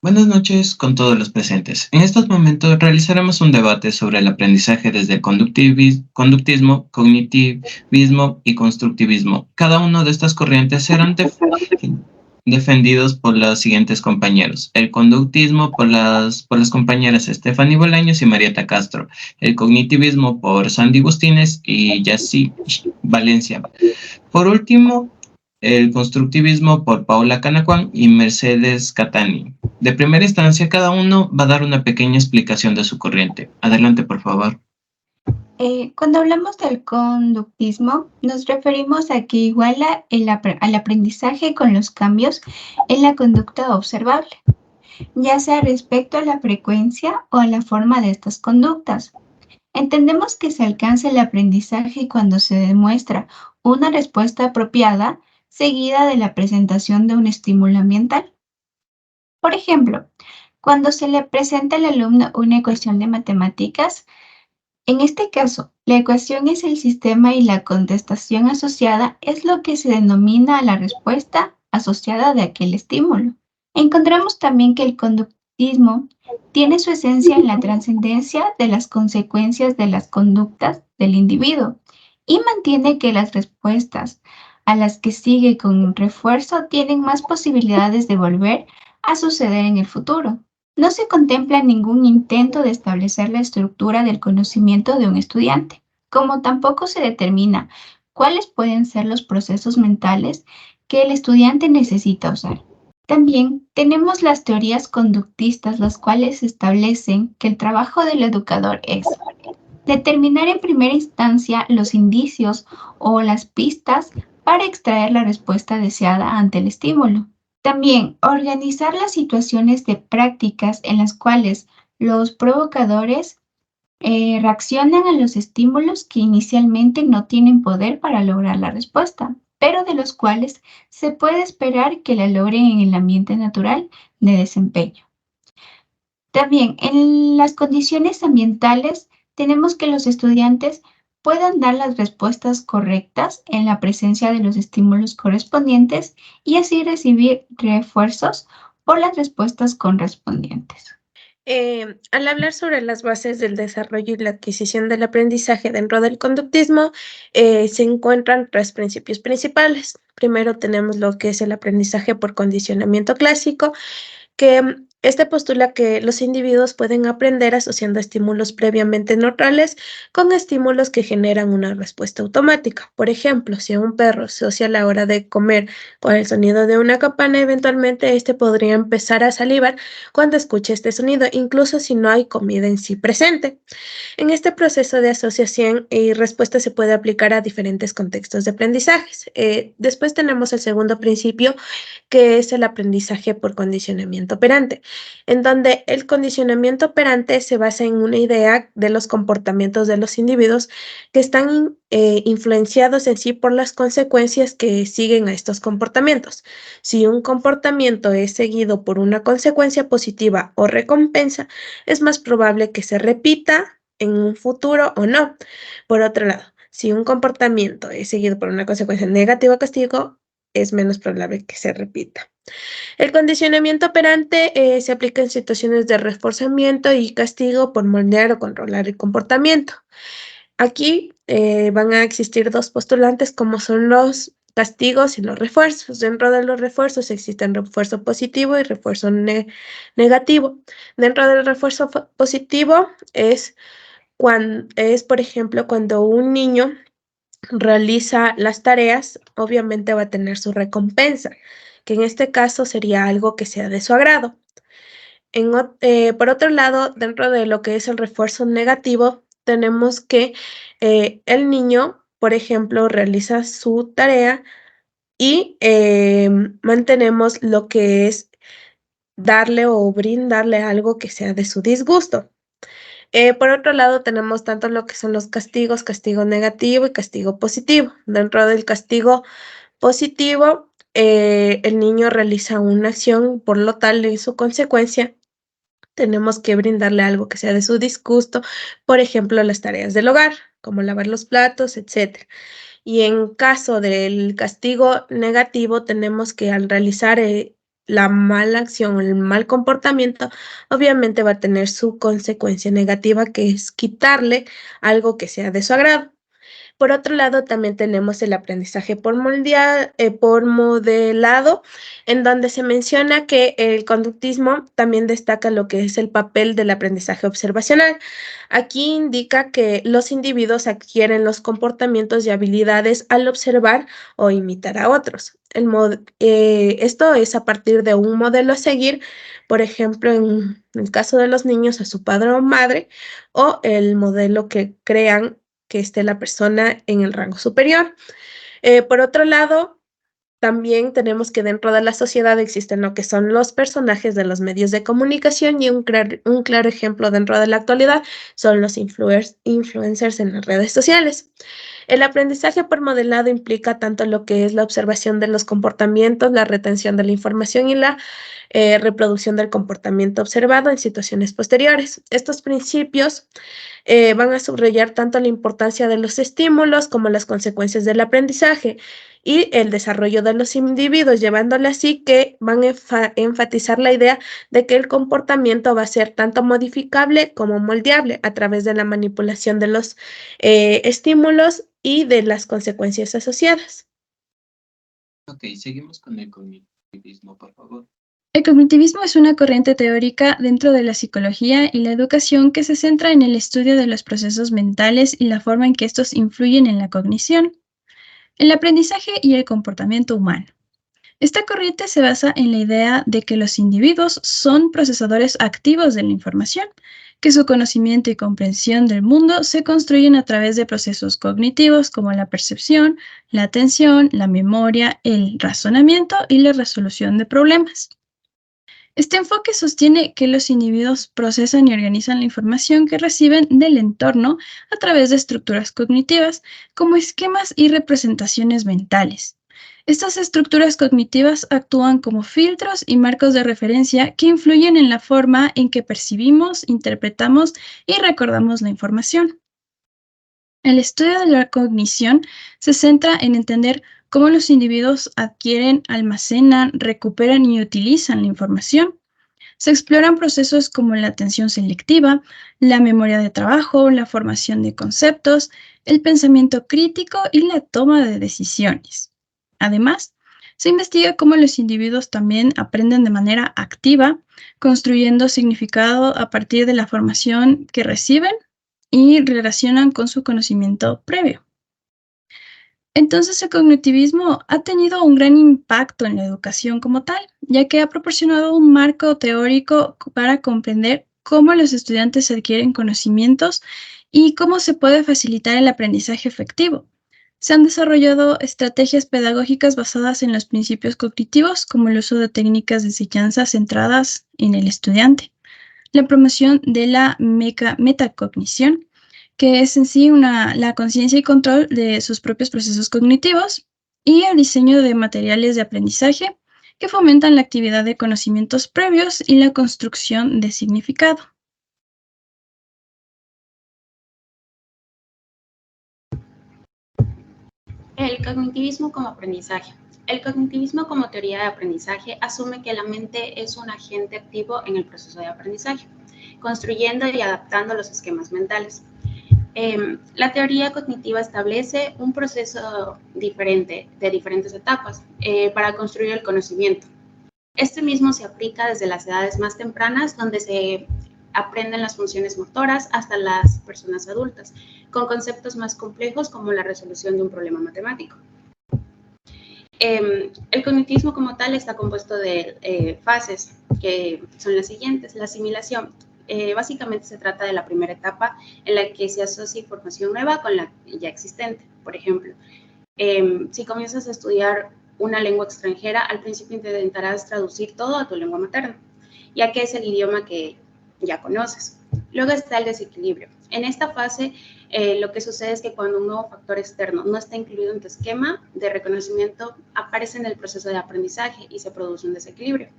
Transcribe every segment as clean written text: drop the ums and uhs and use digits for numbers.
Buenas noches con todos los presentes. En estos momentos realizaremos un debate sobre el aprendizaje desde el conductismo, cognitivismo y constructivismo. Cada una de estas corrientes serán defendidos por los siguientes compañeros. El conductismo por las compañeras Stephanie Bolaños y Marieta Castro. El cognitivismo por Sandy Gustines y Yassi Valencia. Por último, el constructivismo por Paula Canacuán y Mercedes Catani. De primera instancia, cada uno va a dar una pequeña explicación de su corriente. Adelante, por favor. Cuando hablamos del conductismo, nos referimos a que iguala al aprendizaje con los cambios en la conducta observable, ya sea respecto a la frecuencia o a la forma de estas conductas. Entendemos que se alcanza el aprendizaje cuando se demuestra una respuesta apropiada seguida de la presentación de un estímulo ambiental. Por ejemplo, cuando se le presenta al alumno una ecuación de matemáticas, en este caso, la ecuación es el sistema y la contestación asociada es lo que se denomina a la respuesta asociada de aquel estímulo. Encontramos también que el conductismo tiene su esencia en la trascendencia de las consecuencias de las conductas del individuo y mantiene que las respuestas a las que sigue con refuerzo tienen más posibilidades de volver a suceder en el futuro. No se contempla ningún intento de establecer la estructura del conocimiento de un estudiante, como tampoco se determina cuáles pueden ser los procesos mentales que el estudiante necesita usar. También tenemos las teorías conductistas, las cuales establecen que el trabajo del educador es determinar en primera instancia los indicios o las pistas para extraer la respuesta deseada ante el estímulo. También organizar las situaciones de prácticas en las cuales los provocadores reaccionan a los estímulos que inicialmente no tienen poder para lograr la respuesta, pero de los cuales se puede esperar que la logren en el ambiente natural de desempeño. También en las condiciones ambientales tenemos que los estudiantes puedan dar las respuestas correctas en la presencia de los estímulos correspondientes y así recibir refuerzos por las respuestas correspondientes. Al hablar sobre las bases del desarrollo y la adquisición del aprendizaje dentro del conductismo, se encuentran tres principios principales. Primero tenemos lo que es el aprendizaje por condicionamiento clásico, que este postula que los individuos pueden aprender asociando estímulos previamente neutrales con estímulos que generan una respuesta automática. Por ejemplo, si a un perro se asocia la hora de comer con el sonido de una campana, eventualmente este podría empezar a salivar cuando escuche este sonido, incluso si no hay comida en sí presente. En este proceso de asociación y respuesta se puede aplicar a diferentes contextos de aprendizajes. Después tenemos el segundo principio, que es el aprendizaje por condicionamiento operante, en donde el condicionamiento operante se basa en una idea de los comportamientos de los individuos que están influenciados en sí por las consecuencias que siguen a estos comportamientos. Si un comportamiento es seguido por una consecuencia positiva o recompensa, es más probable que se repita en un futuro o no. Por otro lado, si un comportamiento es seguido por una consecuencia negativa o castigo, es menos probable que se repita. El condicionamiento operante se aplica en situaciones de reforzamiento y castigo por moldear o controlar el comportamiento. Aquí van a existir dos postulantes como son los castigos y los refuerzos. Dentro de los refuerzos existen refuerzo positivo y refuerzo negativo. Dentro del refuerzo positivo es por ejemplo, cuando un niño realiza las tareas, obviamente va a tener su recompensa, que en este caso sería algo que sea de su agrado. Por otro lado, dentro de lo que es el refuerzo negativo, tenemos que el niño, por ejemplo, realiza su tarea y mantenemos lo que es darle o brindarle algo que sea de su disgusto. Por otro lado, tenemos tanto lo que son los castigos, castigo negativo y castigo positivo. Dentro del castigo positivo, el niño realiza una acción, por lo tal, en su consecuencia, tenemos que brindarle algo que sea de su disgusto, por ejemplo, las tareas del hogar, como lavar los platos, etc. Y en caso del castigo negativo, tenemos que al realizar la mala acción, el mal comportamiento, obviamente va a tener su consecuencia negativa, que es quitarle algo que sea de su agrado. Por otro lado, también tenemos el aprendizaje por modelado, en donde se menciona que el conductismo también destaca lo que es el papel del aprendizaje observacional. Aquí indica que los individuos adquieren los comportamientos y habilidades al observar o imitar a otros. Esto es a partir de un modelo a seguir, por ejemplo, en el caso de los niños, a su padre o madre, o el modelo que crean que esté la persona en el rango superior. Por otro lado, también tenemos que dentro de la sociedad existen lo que son los personajes de los medios de comunicación, y un claro ejemplo dentro de la actualidad son los influencers en las redes sociales. El aprendizaje por modelado implica tanto lo que es la observación de los comportamientos, la retención de la información y la reproducción del comportamiento observado en situaciones posteriores. Estos principios van a subrayar tanto la importancia de los estímulos como las consecuencias del aprendizaje y el desarrollo de los individuos, llevándole así que van a enfatizar la idea de que el comportamiento va a ser tanto modificable como moldeable a través de la manipulación de los estímulos y de las consecuencias asociadas. Ok, seguimos con el cognitivismo, por favor. El cognitivismo es una corriente teórica dentro de la psicología y la educación que se centra en el estudio de los procesos mentales y la forma en que estos influyen en la cognición, el aprendizaje y el comportamiento humano. Esta corriente se basa en la idea de que los individuos son procesadores activos de la información, que su conocimiento y comprensión del mundo se construyen a través de procesos cognitivos como la percepción, la atención, la memoria, el razonamiento y la resolución de problemas. Este enfoque sostiene que los individuos procesan y organizan la información que reciben del entorno a través de estructuras cognitivas como esquemas y representaciones mentales. Estas estructuras cognitivas actúan como filtros y marcos de referencia que influyen en la forma en que percibimos, interpretamos y recordamos la información. El estudio de la cognición se centra en entender cómo los individuos adquieren, almacenan, recuperan y utilizan la información. Se exploran procesos como la atención selectiva, la memoria de trabajo, la formación de conceptos, el pensamiento crítico y la toma de decisiones. Además, se investiga cómo los individuos también aprenden de manera activa, construyendo significado a partir de la formación que reciben y relacionan con su conocimiento previo. Entonces, el cognitivismo ha tenido un gran impacto en la educación como tal, ya que ha proporcionado un marco teórico para comprender cómo los estudiantes adquieren conocimientos y cómo se puede facilitar el aprendizaje efectivo. Se han desarrollado estrategias pedagógicas basadas en los principios cognitivos, como el uso de técnicas de enseñanza centradas en el estudiante, la promoción de la metacognición, que es en sí la conciencia y control de sus propios procesos cognitivos, y el diseño de materiales de aprendizaje que fomentan la actividad de conocimientos previos y la construcción de significado. El cognitivismo como aprendizaje. El cognitivismo como teoría de aprendizaje asume que la mente es un agente activo en el proceso de aprendizaje, construyendo y adaptando los esquemas mentales. La teoría cognitiva establece un proceso diferente de diferentes etapas para construir el conocimiento. Este mismo se aplica desde las edades más tempranas, donde se aprenden las funciones motoras, hasta las personas adultas, con conceptos más complejos como la resolución de un problema matemático. El cognitivismo como tal está compuesto de fases, que son las siguientes. La asimilación. Básicamente se trata de la primera etapa en la que se asocia información nueva con la ya existente. Por ejemplo, si comienzas a estudiar una lengua extranjera, al principio intentarás traducir todo a tu lengua materna, ya que es el idioma que ya conoces. Luego está el desequilibrio. En esta fase, lo que sucede es que cuando un nuevo factor externo no está incluido en tu esquema de reconocimiento, aparece en el proceso de aprendizaje y se produce un desequilibrio.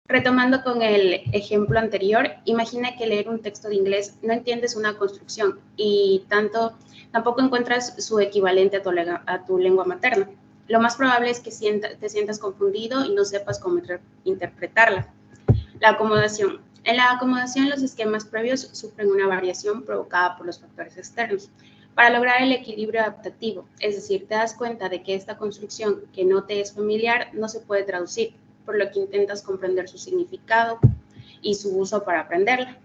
Retomando con el ejemplo anterior, imagina que leer un texto de inglés no entiendes una construcción y tampoco encuentras su equivalente a tu lengua materna. lo más probable es que te sientas confundido y no sepas cómo interpretarla. La acomodación. En la acomodación, los esquemas previos sufren una variación provocada por los factores externos para lograr el equilibrio adaptativo, es decir, te das cuenta de que esta construcción que no te es familiar no se puede traducir, por lo que intentas comprender su significado y su uso para aprenderla.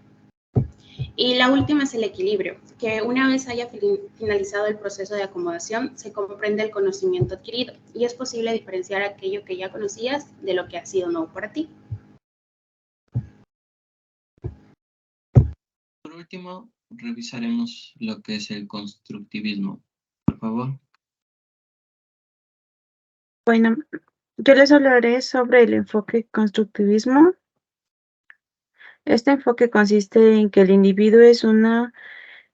Y la última es el equilibrio, que una vez haya finalizado el proceso de acomodación, se comprende el conocimiento adquirido y es posible diferenciar aquello que ya conocías de lo que ha sido nuevo para ti. Por último, revisaremos lo que es el constructivismo. Por favor. Bueno, yo les hablaré sobre el enfoque constructivismo. Este enfoque consiste en que el individuo es una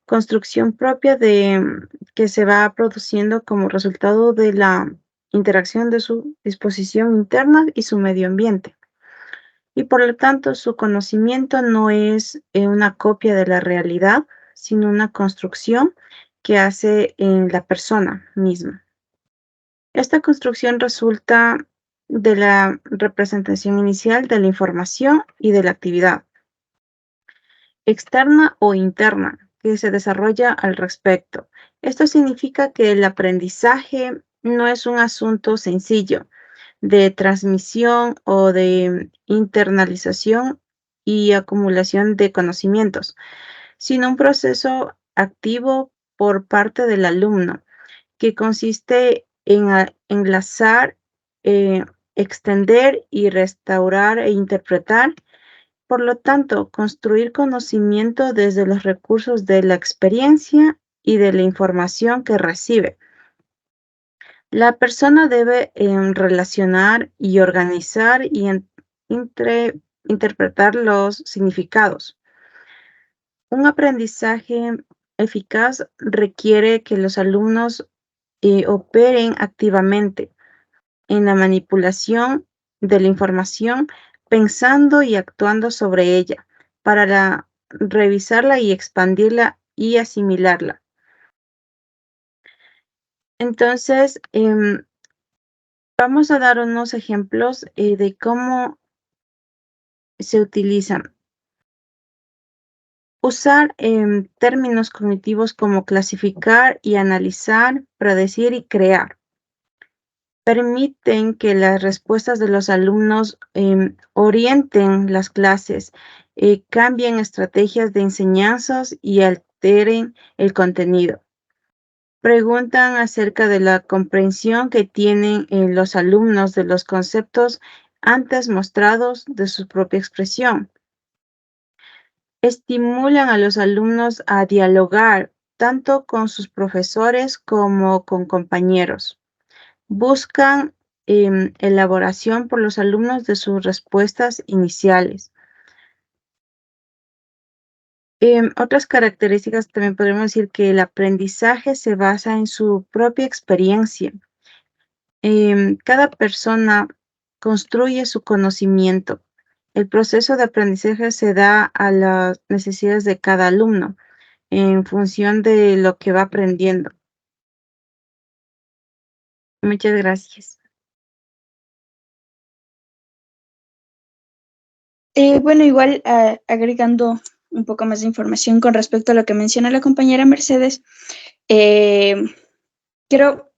construcción propia que se va produciendo como resultado de la interacción de su disposición interna y su medio ambiente. Y por lo tanto, su conocimiento no es una copia de la realidad, sino una construcción que hace en la persona misma. Esta construcción resulta de la representación inicial de la información y de la actividad externa o interna que se desarrolla al respecto. Esto significa que el aprendizaje no es un asunto sencillo de transmisión o de internalización y acumulación de conocimientos, sino un proceso activo por parte del alumno que consiste en enlazar, extender y restaurar e interpretar. Por lo tanto, construir conocimiento desde los recursos de la experiencia y de la información que recibe. La persona debe relacionar y organizar y interpretar los significados. Un aprendizaje eficaz requiere que los alumnos operen activamente en la manipulación de la información, pensando y actuando sobre ella para revisarla y expandirla y asimilarla. Entonces, vamos a dar unos ejemplos de cómo se utilizan. Usar términos cognitivos como clasificar y analizar, predecir y crear. Permiten que las respuestas de los alumnos orienten las clases, cambien estrategias de enseñanzas y alteren el contenido. Preguntan acerca de la comprensión que tienen los alumnos de los conceptos antes mostrados de su propia expresión. Estimulan a los alumnos a dialogar tanto con sus profesores como con compañeros. Buscan elaboración por los alumnos de sus respuestas iniciales. Otras características también podemos decir que el aprendizaje se basa en su propia experiencia. Cada persona construye su conocimiento. El proceso de aprendizaje se da a las necesidades de cada alumno en función de lo que va aprendiendo. Muchas gracias. Bueno, igual agregando un poco más de información con respecto a lo que menciona la compañera Mercedes, quiero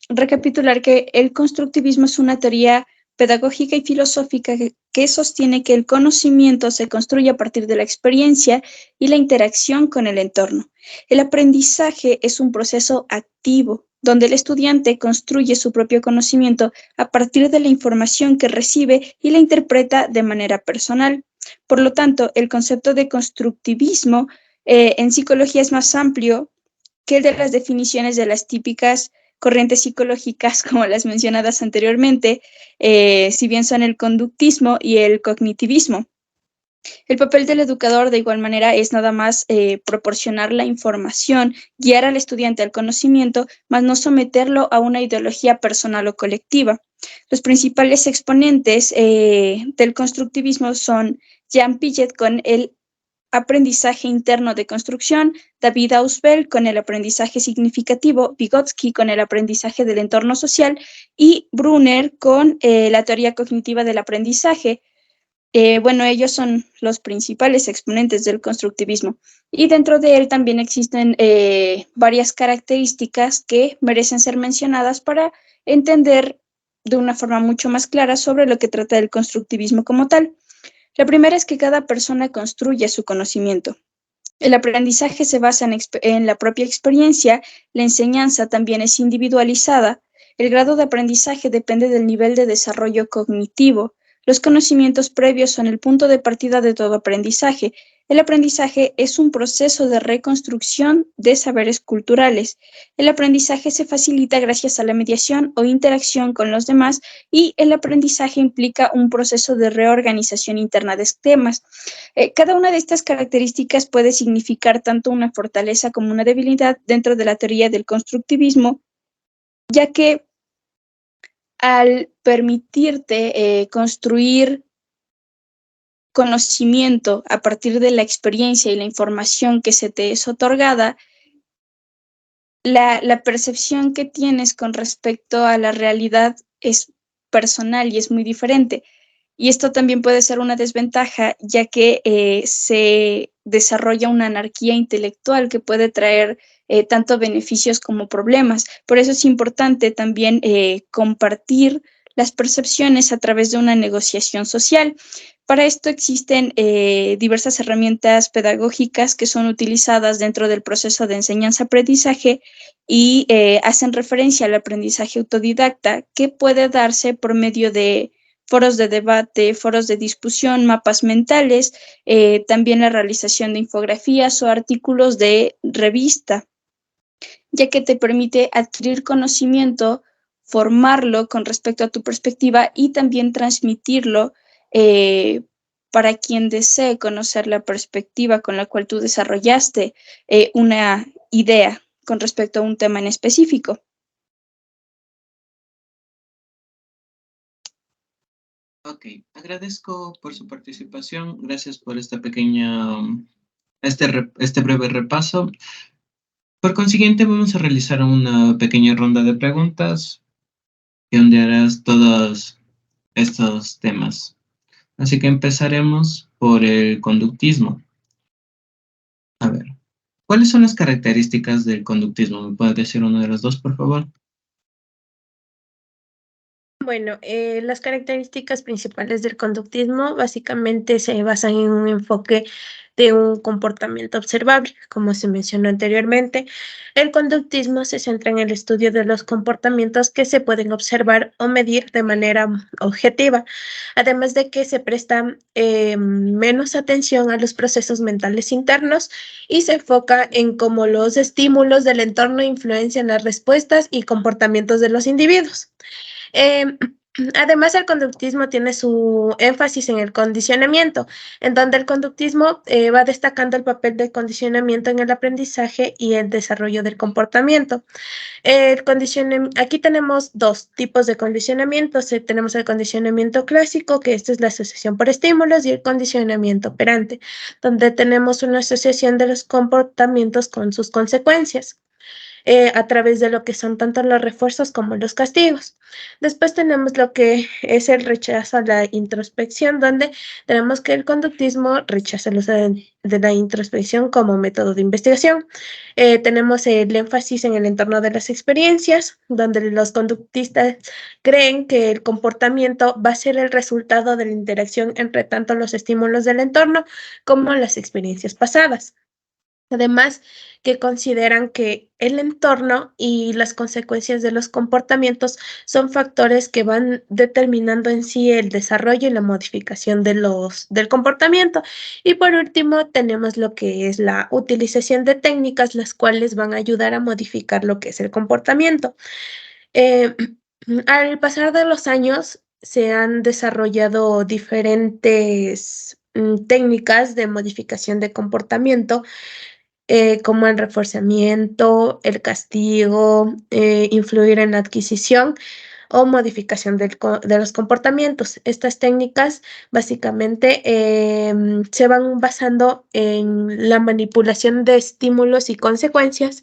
recapitular que el constructivismo es una teoría pedagógica y filosófica que sostiene que el conocimiento se construye a partir de la experiencia y la interacción con el entorno. El aprendizaje es un proceso activo, donde el estudiante construye su propio conocimiento a partir de la información que recibe y la interpreta de manera personal. Por lo tanto, el concepto de constructivismo en psicología es más amplio que el de las definiciones de las típicas corrientes psicológicas, como las mencionadas anteriormente, si bien son el conductismo y el cognitivismo. El papel del educador, de igual manera, es nada más proporcionar la información, guiar al estudiante al conocimiento, más no someterlo a una ideología personal o colectiva. Los principales exponentes del constructivismo son Jean Piaget con el aprendizaje interno de construcción, David Ausubel con el aprendizaje significativo, Vygotsky con el aprendizaje del entorno social y Brunner con la teoría cognitiva del aprendizaje. Bueno, ellos son los principales exponentes del constructivismo y dentro de él también existen varias características que merecen ser mencionadas para entender de una forma mucho más clara sobre lo que trata el constructivismo como tal. La primera es que cada persona construye su conocimiento. El aprendizaje se basa en la propia experiencia, la enseñanza también es individualizada, el grado de aprendizaje depende del nivel de desarrollo cognitivo, los conocimientos previos son el punto de partida de todo aprendizaje. El aprendizaje es un proceso de reconstrucción de saberes culturales. El aprendizaje se facilita gracias a la mediación o interacción con los demás y el aprendizaje implica un proceso de reorganización interna de temas. Cada una de estas características puede significar tanto una fortaleza como una debilidad dentro de la teoría del constructivismo, ya que al permitirte construir conocimiento a partir de la experiencia y la información que se te es otorgada, la percepción que tienes con respecto a la realidad es personal y es muy diferente. Y esto también puede ser una desventaja, ya que se desarrolla una anarquía intelectual que puede traer tanto beneficios como problemas. Por eso es importante también compartir las percepciones a través de una negociación social. Para esto existen diversas herramientas pedagógicas que son utilizadas dentro del proceso de enseñanza-aprendizaje y hacen referencia al aprendizaje autodidacta que puede darse por medio de foros de debate, foros de discusión, mapas mentales, también la realización de infografías o artículos de revista, ya que te permite adquirir conocimiento, formarlo con respecto a tu perspectiva y también transmitirlo para quien desee conocer la perspectiva con la cual tú desarrollaste una idea con respecto a un tema en específico. Ok, agradezco por su participación. Gracias por esta pequeña, este breve repaso. Por consiguiente, vamos a realizar una pequeña ronda de preguntas que ondearás todos estos temas. Así que empezaremos por el conductismo. A ver, ¿cuáles son las características del conductismo? ¿Me puedes decir una de las dos, por favor? Bueno, las características principales del conductismo básicamente se basan en un enfoque de un comportamiento observable, como se mencionó anteriormente. El conductismo se centra en el estudio de los comportamientos que se pueden observar o medir de manera objetiva, además de que se presta menos atención a los procesos mentales internos y se enfoca en cómo los estímulos del entorno influencian las respuestas y comportamientos de los individuos. Además, el conductismo tiene su énfasis en el condicionamiento, en donde el conductismo va destacando el papel del condicionamiento en el aprendizaje y el desarrollo del comportamiento. Aquí tenemos dos tipos de condicionamiento. Tenemos el condicionamiento clásico, que esta es la asociación por estímulos, y el condicionamiento operante, donde tenemos una asociación de los comportamientos con sus consecuencias. A través de lo que son tanto los refuerzos como los castigos. Después tenemos lo que es el rechazo a la introspección, donde tenemos que el conductismo rechaza el uso de la introspección como método de investigación. Tenemos el énfasis en el entorno de las experiencias, donde los conductistas creen que el comportamiento va a ser el resultado de la interacción entre tanto los estímulos del entorno como las experiencias pasadas. Además, que consideran que el entorno y las consecuencias de los comportamientos son factores que van determinando en sí el desarrollo y la modificación del comportamiento. Y por último, tenemos lo que es la utilización de técnicas, las cuales van a ayudar a modificar lo que es el comportamiento. Al pasar de los años, se han desarrollado diferentes técnicas de modificación de comportamiento, como el reforzamiento, el castigo, influir en la adquisición o modificación de los comportamientos. Estas técnicas básicamente se van basando en la manipulación de estímulos y consecuencias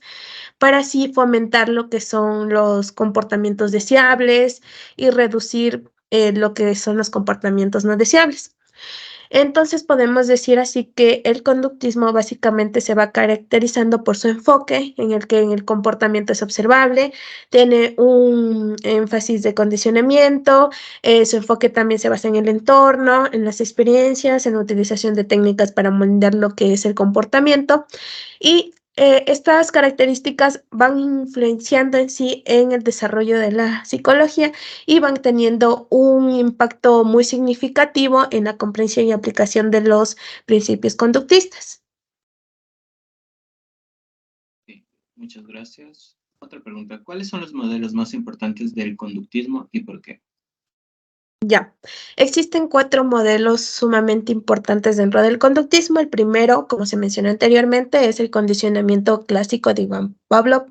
para así fomentar lo que son los comportamientos deseables y reducir lo que son los comportamientos no deseables. Entonces podemos decir así que el conductismo básicamente se va caracterizando por su enfoque, en el que en el comportamiento es observable, tiene un énfasis de condicionamiento, su enfoque también se basa en el entorno, en las experiencias, en la utilización de técnicas para moldear lo que es el comportamiento y estas características van influenciando en sí en el desarrollo de la psicología y van teniendo un impacto muy significativo en la comprensión y aplicación de los principios conductistas. Sí, muchas gracias. Otra pregunta. ¿Cuáles son los modelos más importantes del conductismo y por qué? Ya, existen 4 modelos sumamente importantes dentro del conductismo. El primero, como se mencionó anteriormente, es el condicionamiento clásico de Ivan Pavlov,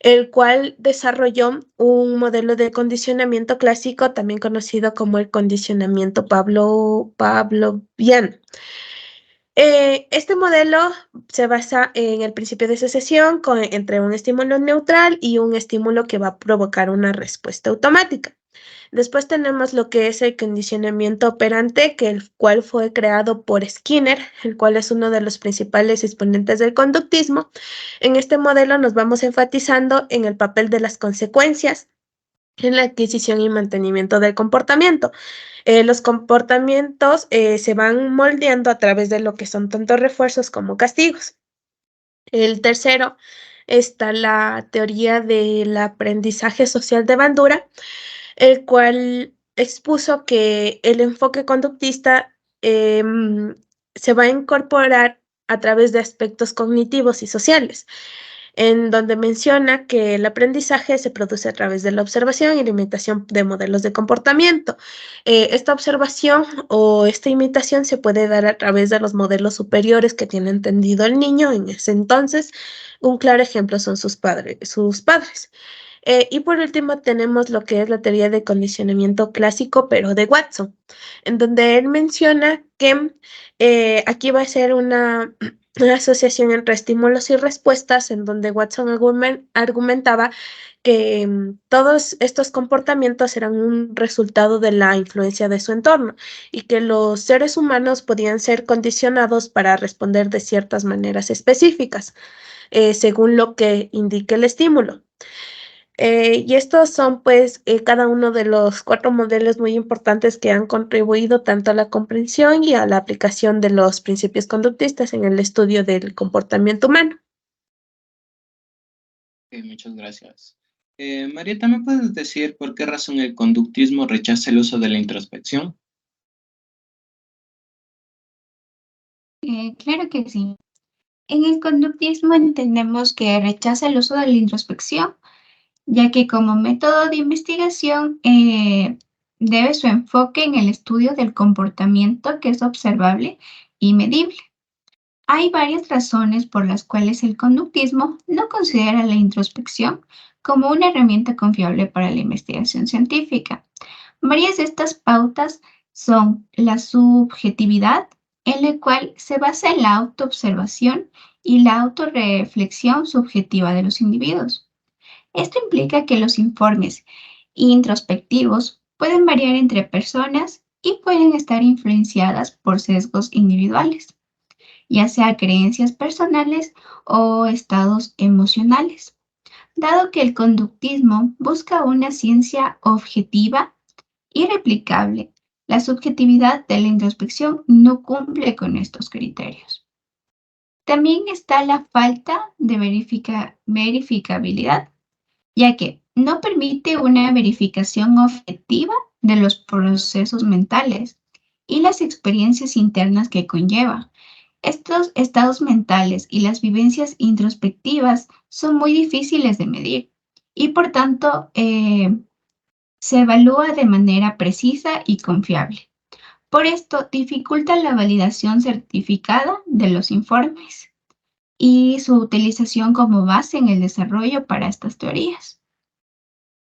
el cual desarrolló un modelo de condicionamiento clásico, también conocido como el condicionamiento pavloviano. Este modelo se basa en el principio de asociación entre un estímulo neutral y un estímulo que va a provocar una respuesta automática. Después tenemos lo que es el condicionamiento operante, el cual fue creado por Skinner, el cual es uno de los principales exponentes del conductismo. En este modelo nos vamos enfatizando en el papel de las consecuencias en la adquisición y mantenimiento del comportamiento. Los comportamientos se van moldeando a través de lo que son tanto refuerzos como castigos. El tercero está la teoría del aprendizaje social de Bandura, el cual expuso que el enfoque conductista se va a incorporar a través de aspectos cognitivos y sociales, en donde menciona que el aprendizaje se produce a través de la observación y la imitación de modelos de comportamiento. Esta observación o esta imitación se puede dar a través de los modelos superiores que tiene entendido el niño en ese entonces. Un claro ejemplo son sus padres. Y por último tenemos lo que es la teoría de condicionamiento clásico, pero de Watson, en donde él menciona que aquí va a ser una asociación entre estímulos y respuestas, en donde Watson argumentaba que todos estos comportamientos eran un resultado de la influencia de su entorno y que los seres humanos podían ser condicionados para responder de ciertas maneras específicas, según lo que indique el estímulo. Y estos son pues cada uno de los 4 modelos muy importantes que han contribuido tanto a la comprensión y a la aplicación de los principios conductistas en el estudio del comportamiento humano. Muchas gracias. Marieta, ¿me puedes decir por qué razón el conductismo rechaza el uso de la introspección? Claro que sí. En el conductismo entendemos que rechaza el uso de la introspección, ya que como método de investigación debe su enfoque en el estudio del comportamiento que es observable y medible. Hay varias razones por las cuales el conductismo no considera la introspección como una herramienta confiable para la investigación científica. Varias de estas pautas son la subjetividad, en la cual se basa en la autoobservación y la autorreflexión subjetiva de los individuos. Esto implica que los informes introspectivos pueden variar entre personas y pueden estar influenciadas por sesgos individuales, ya sea creencias personales o estados emocionales. Dado que el conductismo busca una ciencia objetiva y replicable, la subjetividad de la introspección no cumple con estos criterios. También está la falta de verificabilidad, ya que no permite una verificación objetiva de los procesos mentales y las experiencias internas que conlleva. Estos estados mentales y las vivencias introspectivas son muy difíciles de medir y por tanto se evalúa de manera precisa y confiable. Por esto dificulta la validación certificada de los informes y su utilización como base en el desarrollo para estas teorías.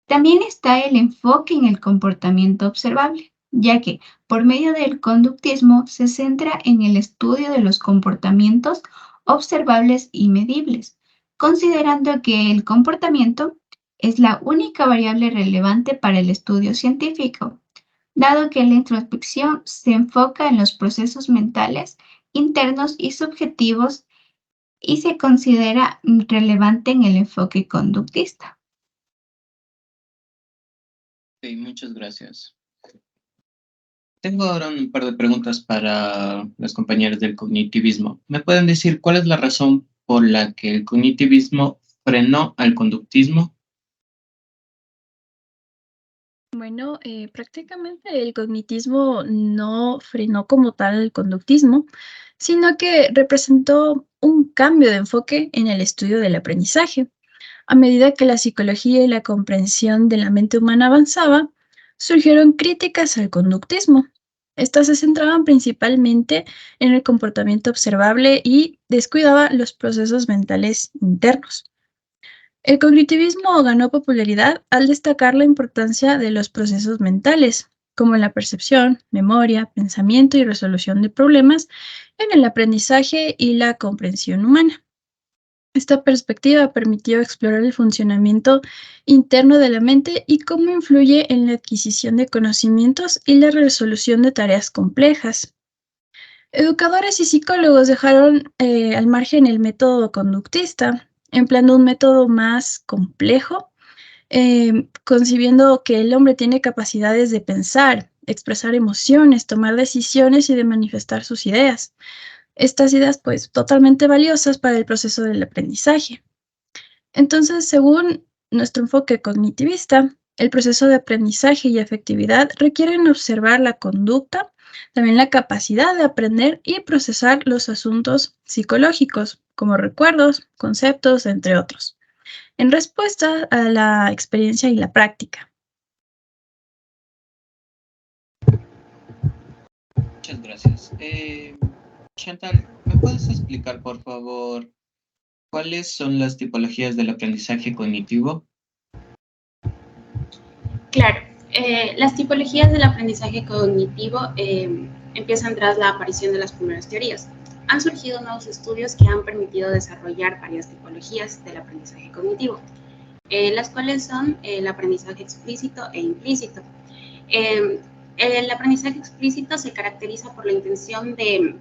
También está el enfoque en el comportamiento observable, ya que por medio del conductismo se centra en el estudio de los comportamientos observables y medibles, considerando que el comportamiento es la única variable relevante para el estudio científico, dado que la introspección se enfoca en los procesos mentales internos y subjetivos y se considera relevante en el enfoque conductista. Ok, muchas gracias. Tengo ahora un par de preguntas para las compañeras del cognitivismo. ¿Me pueden decir cuál es la razón por la que el cognitivismo frenó al conductismo? Bueno, prácticamente el cognitismo no frenó como tal el conductismo, sino que representó un cambio de enfoque en el estudio del aprendizaje. A medida que la psicología y la comprensión de la mente humana avanzaba, surgieron críticas al conductismo. Estas se centraban principalmente en el comportamiento observable y descuidaba los procesos mentales internos. El cognitivismo ganó popularidad al destacar la importancia de los procesos mentales, como la percepción, memoria, pensamiento y resolución de problemas en el aprendizaje y la comprensión humana. Esta perspectiva permitió explorar el funcionamiento interno de la mente y cómo influye en la adquisición de conocimientos y la resolución de tareas complejas. Educadores y psicólogos dejaron al margen el método conductista, empleando un método más complejo, concibiendo que el hombre tiene capacidades de pensar, expresar emociones, tomar decisiones y de manifestar sus ideas. Estas ideas, pues, totalmente valiosas para el proceso del aprendizaje. Entonces, según nuestro enfoque cognitivista, el proceso de aprendizaje y efectividad requieren observar la conducta, también la capacidad de aprender y procesar los asuntos psicológicos, como recuerdos, conceptos, entre otros, en respuesta a la experiencia y la práctica. Muchas gracias. Chantal, ¿me puedes explicar, por favor, cuáles son las tipologías del aprendizaje cognitivo? Claro, las tipologías del aprendizaje cognitivo empiezan tras la aparición de las primeras teorías. Han surgido nuevos estudios que han permitido desarrollar varias tipologías del aprendizaje cognitivo, las cuales son el aprendizaje explícito e implícito. El aprendizaje explícito se caracteriza por la intención de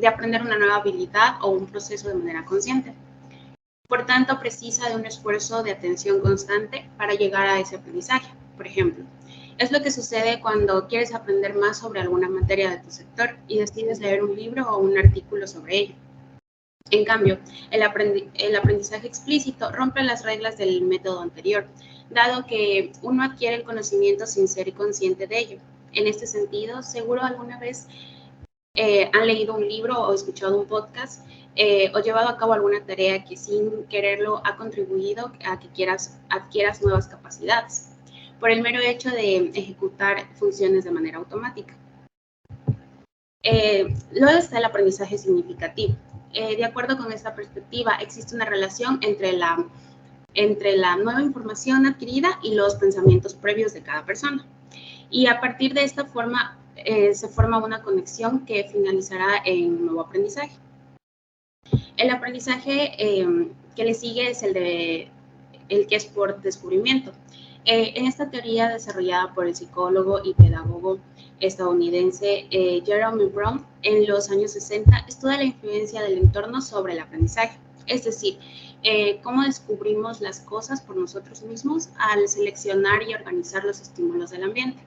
aprender una nueva habilidad o un proceso de manera consciente. Por tanto, precisa de un esfuerzo de atención constante para llegar a ese aprendizaje. Por ejemplo, es lo que sucede cuando quieres aprender más sobre alguna materia de tu sector y decides leer un libro o un artículo sobre ello. En cambio, el aprendizaje explícito rompe las reglas del método anterior, dado que uno adquiere el conocimiento sin ser consciente de ello. En este sentido, seguro alguna vez han leído un libro o escuchado un podcast o llevado a cabo alguna tarea que sin quererlo ha contribuido a que adquieras nuevas capacidades, por el mero hecho de ejecutar funciones de manera automática. Luego está el aprendizaje significativo. De acuerdo con esta perspectiva, existe una relación entre la nueva información adquirida y los pensamientos previos de cada persona. Y a partir de esta forma se forma una conexión que finalizará en un nuevo aprendizaje. El aprendizaje que le sigue es el que es por descubrimiento. En esta teoría desarrollada por el psicólogo y pedagogo estadounidense Jeremy Brown en los años 60, estudia la influencia del entorno sobre el aprendizaje, es decir, cómo descubrimos las cosas por nosotros mismos al seleccionar y organizar los estímulos del ambiente.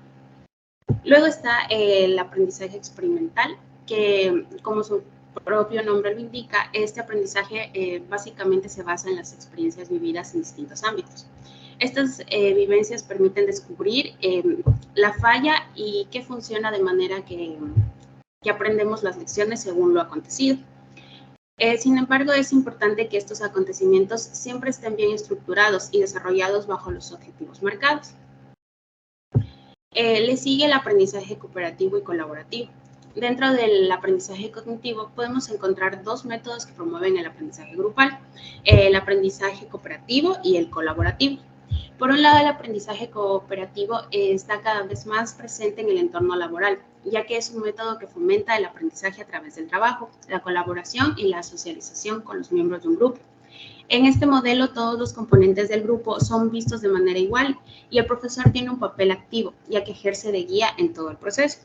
Luego está el aprendizaje experimental, que como su propio nombre lo indica, este aprendizaje básicamente se basa en las experiencias vividas en distintos ámbitos. Estas vivencias permiten descubrir la falla y qué funciona de manera que aprendemos las lecciones según lo acontecido. Sin embargo, es importante que estos acontecimientos siempre estén bien estructurados y desarrollados bajo los objetivos marcados. Le sigue el aprendizaje cooperativo y colaborativo. Dentro del aprendizaje cognitivo podemos encontrar dos métodos que promueven el aprendizaje grupal, el aprendizaje cooperativo y el colaborativo. Por un lado, el aprendizaje cooperativo está cada vez más presente en el entorno laboral, ya que es un método que fomenta el aprendizaje a través del trabajo, la colaboración y la socialización con los miembros de un grupo. En este modelo, todos los componentes del grupo son vistos de manera igual y el profesor tiene un papel activo, ya que ejerce de guía en todo el proceso.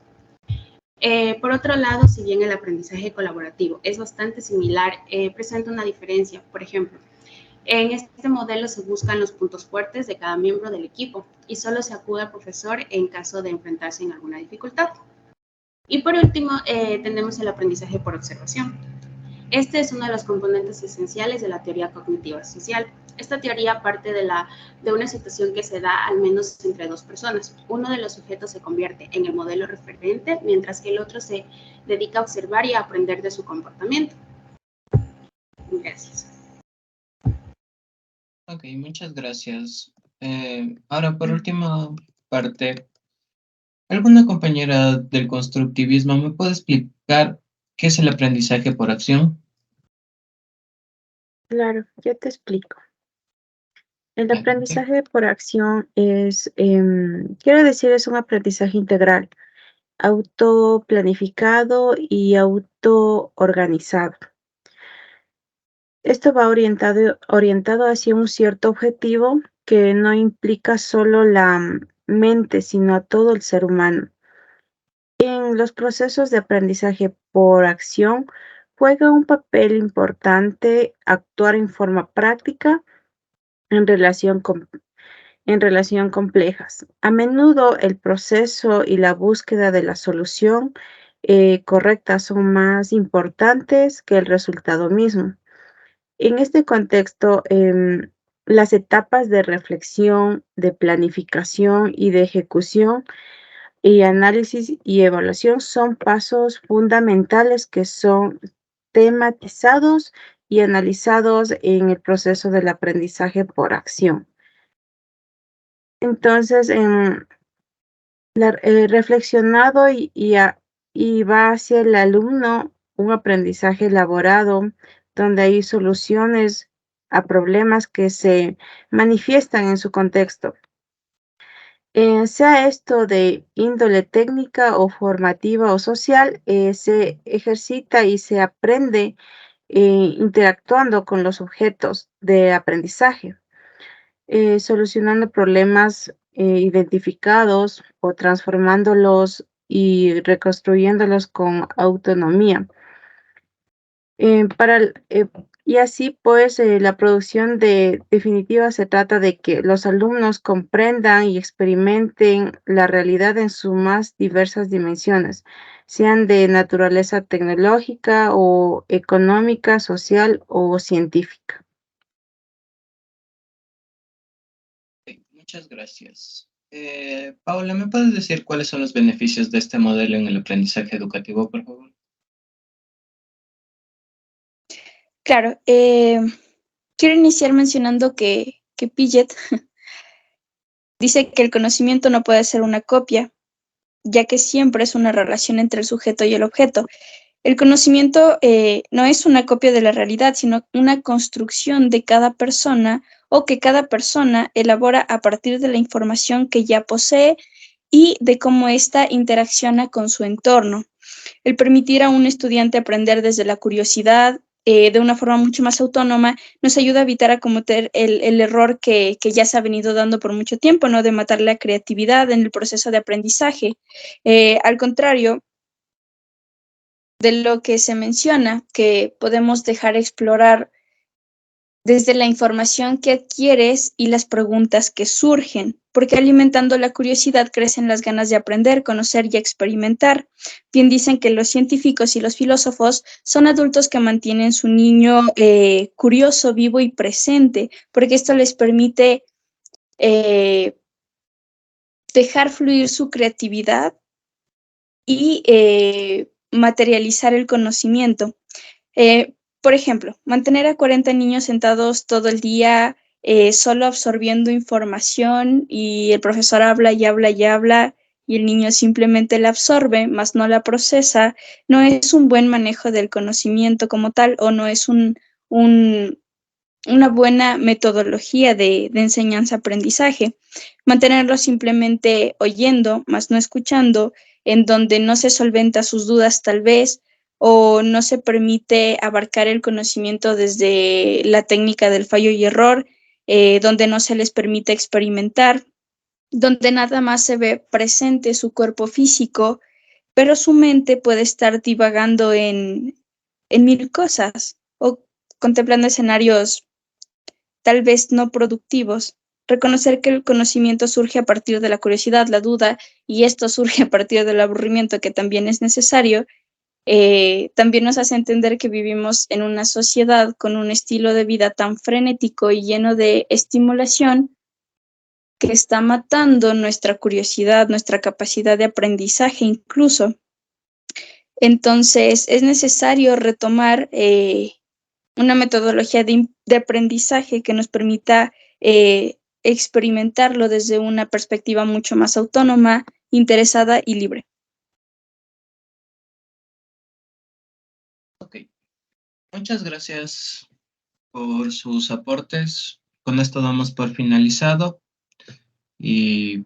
Por otro lado, si bien el aprendizaje colaborativo es bastante similar, presenta una diferencia. Por ejemplo, en este modelo se buscan los puntos fuertes de cada miembro del equipo y solo se acude al profesor en caso de enfrentarse en alguna dificultad. Y por último, tenemos el aprendizaje por observación. Este es uno de los componentes esenciales de la teoría cognitiva social. Esta teoría parte de una situación que se da al menos entre dos personas. Uno de los sujetos se convierte en el modelo referente, mientras que el otro se dedica a observar y a aprender de su comportamiento. Gracias. Ok, muchas gracias. Ahora, por última parte, ¿alguna compañera del constructivismo me puede explicar qué es el aprendizaje por acción? Claro, ya te explico. El Adelante. aprendizaje por acción es, quiero decir, es un aprendizaje integral, autoplanificado y autoorganizado. Esto va orientado hacia un cierto objetivo que no implica solo la mente, sino a todo el ser humano. En los procesos de aprendizaje por acción juega un papel importante actuar en forma práctica en relación complejas. A menudo el proceso y la búsqueda de la solución correcta son más importantes que el resultado mismo. En este contexto, las etapas de reflexión, de planificación y de ejecución y análisis y evaluación son pasos fundamentales que son tematizados y analizados en el proceso del aprendizaje por acción. Entonces, reflexionado y va hacia el alumno un aprendizaje elaborado donde hay soluciones a problemas que se manifiestan en su contexto. Sea esto de índole técnica o formativa o social, se ejercita y se aprende interactuando con los objetos de aprendizaje, solucionando problemas identificados o transformándolos y reconstruyéndolos con autonomía. Y así pues la producción definitiva se trata de que los alumnos comprendan y experimenten la realidad en sus más diversas dimensiones, sean de naturaleza tecnológica o económica, social o científica. Muchas gracias. Paula, ¿me puedes decir cuáles son los beneficios de este modelo en el aprendizaje educativo, por favor? Claro, quiero iniciar mencionando que Piaget dice que el conocimiento no puede ser una copia, ya que siempre es una relación entre el sujeto y el objeto. El conocimiento no es una copia de la realidad, sino una construcción de cada persona o que cada persona elabora a partir de la información que ya posee y de cómo ésta interacciona con su entorno. El permitir a un estudiante aprender desde la curiosidad, de una forma mucho más autónoma, nos ayuda a evitar a cometer el error que ya se ha venido dando por mucho tiempo, ¿no? De matar la creatividad en el proceso de aprendizaje. Al contrario de lo que se menciona, que podemos dejar explorar desde la información que adquieres y las preguntas que surgen, porque alimentando la curiosidad crecen las ganas de aprender, conocer y experimentar. Bien dicen que los científicos y los filósofos son adultos que mantienen su niño curioso, vivo y presente, porque esto les permite dejar fluir su creatividad y materializar el conocimiento. Por ejemplo, mantener a 40 niños sentados todo el día solo absorbiendo información y el profesor habla y habla y habla y el niño simplemente la absorbe, mas no la procesa, no es un buen manejo del conocimiento como tal o no es un una buena metodología de enseñanza-aprendizaje. Mantenerlo simplemente oyendo, más no escuchando, en donde no se solventa sus dudas tal vez, o no se permite abarcar el conocimiento desde la técnica del fallo y error, donde no se les permite experimentar, donde nada más se ve presente su cuerpo físico, pero su mente puede estar divagando en mil cosas o contemplando escenarios tal vez no productivos. Reconocer que el conocimiento surge a partir de la curiosidad, la duda, y esto surge a partir del aburrimiento, que también es necesario, también nos hace entender que vivimos en una sociedad con un estilo de vida tan frenético y lleno de estimulación que está matando nuestra curiosidad, nuestra capacidad de aprendizaje incluso. Entonces, es necesario retomar una metodología de aprendizaje que nos permita experimentarlo desde una perspectiva mucho más autónoma, interesada y libre. Ok. Muchas gracias por sus aportes. Con esto damos por finalizado y